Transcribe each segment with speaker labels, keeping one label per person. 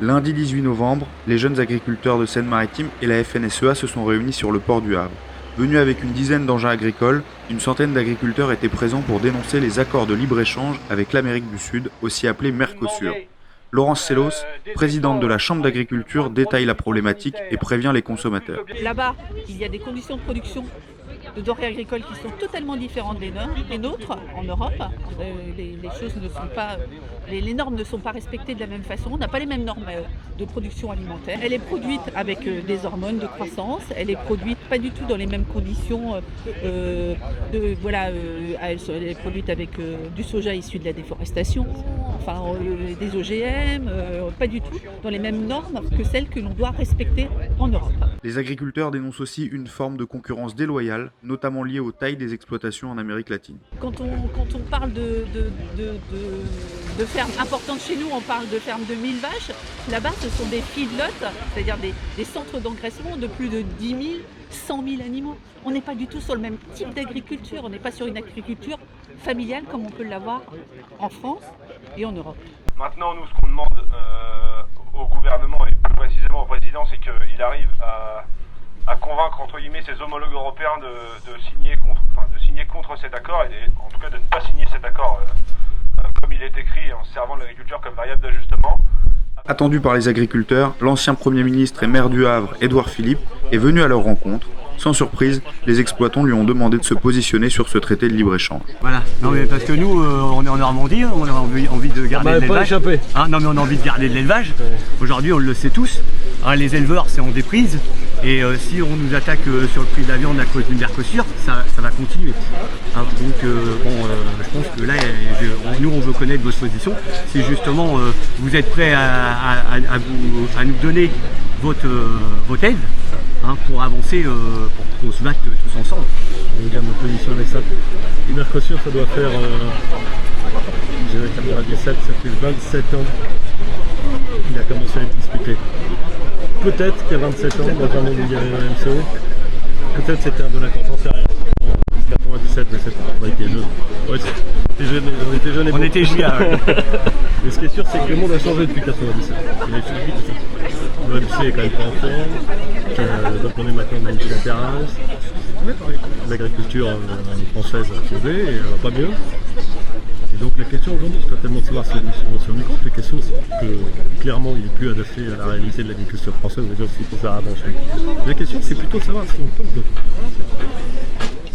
Speaker 1: Lundi 18 novembre, les jeunes agriculteurs de Seine-Maritime et la FNSEA se sont réunis sur le port du Havre. Venus avec une dizaine d'engins agricoles, une centaine d'agriculteurs étaient présents pour dénoncer les accords de libre-échange avec l'Amérique du Sud, aussi appelés Mercosur. Laurence Sellos, présidente de la Chambre d'agriculture, détaille la problématique et prévient les consommateurs.
Speaker 2: Là-bas, il y a des conditions de production de denrées agricoles qui sont totalement différentes des nôtres en Europe. Les normes ne sont pas respectées de la même façon. On n'a pas les mêmes normes de production alimentaire. Elle est produite avec des hormones de croissance. Elle est produite pas du tout dans les mêmes conditions. Elle est produite avec du soja issu de la déforestation, des OGM, pas du tout dans les mêmes normes que celles que l'on doit respecter en Europe.
Speaker 1: Les agriculteurs dénoncent aussi une forme de concurrence déloyale, notamment liée aux tailles des exploitations en Amérique latine.
Speaker 2: Quand on parle de fermes importantes chez nous, on parle de fermes de 1000 vaches. Là-bas, ce sont des feedlots, c'est-à-dire des centres d'engraissement de plus de 10 000, 100 000 animaux. On n'est pas du tout sur le même type d'agriculture. On n'est pas sur une agriculture familiale comme on peut l'avoir en France et en Europe.
Speaker 3: Maintenant, nous, ce qu'on demande au gouvernement et plus précisément au président, c'est qu'il arrive à convaincre entre guillemets ses homologues européens de signer contre cet accord et en tout cas de ne pas signer cet accord comme il est écrit en servant l'agriculture comme variable d'ajustement.
Speaker 1: Attendu par les agriculteurs, l'ancien Premier ministre et maire du Havre, Édouard Philippe, est venu à leur rencontre. Sans surprise, les exploitants lui ont demandé de se positionner sur ce traité de libre-échange.
Speaker 4: Voilà, non mais parce que nous, on est en Normandie, on a envie de garder de l'élevage. Non mais on a envie de garder de l'élevage. Aujourd'hui, on le sait tous, les éleveurs c'est en déprise. Et si on nous attaque sur le prix de la viande à cause du Mercosur, ça va continuer. Je pense que là, nous on veut connaître votre position. Si justement vous êtes prêts à nous donner votre aide pour avancer, pour qu'on se batte tous ensemble.
Speaker 5: Je vais dire ma position avec ça. Le Mercosur, ça doit faire, je dirais qu'à 2017, ça fait 27 ans qu'il a commencé à être discuté. Peut-être qu'il y a 27 ans, dans un monde où il y avait l'OMC, peut-être c'était un bon accord, j'en sais rien. En 97, mais c'est pas. On était jeunes. Ouais, on était jeunes et
Speaker 4: on était giga, ouais.
Speaker 5: Mais ce qui est sûr, c'est que le monde a changé depuis 97. Il a suffi de ça. L'OMC est quand même pas en forme, donc on est maintenant dans une multilatérale. L'agriculture française a changé et elle va pas mieux. Et donc la question aujourd'hui, c'est pas tellement de savoir si on se rend compte, la question c'est que clairement il n'est plus adapté à la réalité de l'agriculture française, déjà s'il faut faire avancer. La question c'est plutôt de savoir si on peut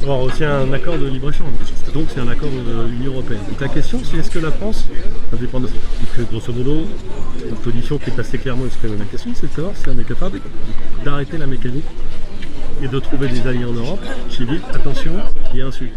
Speaker 5: avoir aussi un accord de libre-échange, donc c'est un accord de l'Union Européenne. Donc la question c'est est-ce que la France, ça dépend de ça, que grosso modo, une position qui est assez clairement exprimée. La question c'est de savoir si on est capable d'arrêter la mécanique et de trouver des alliés en Europe, Chili, attention, il y a un sujet.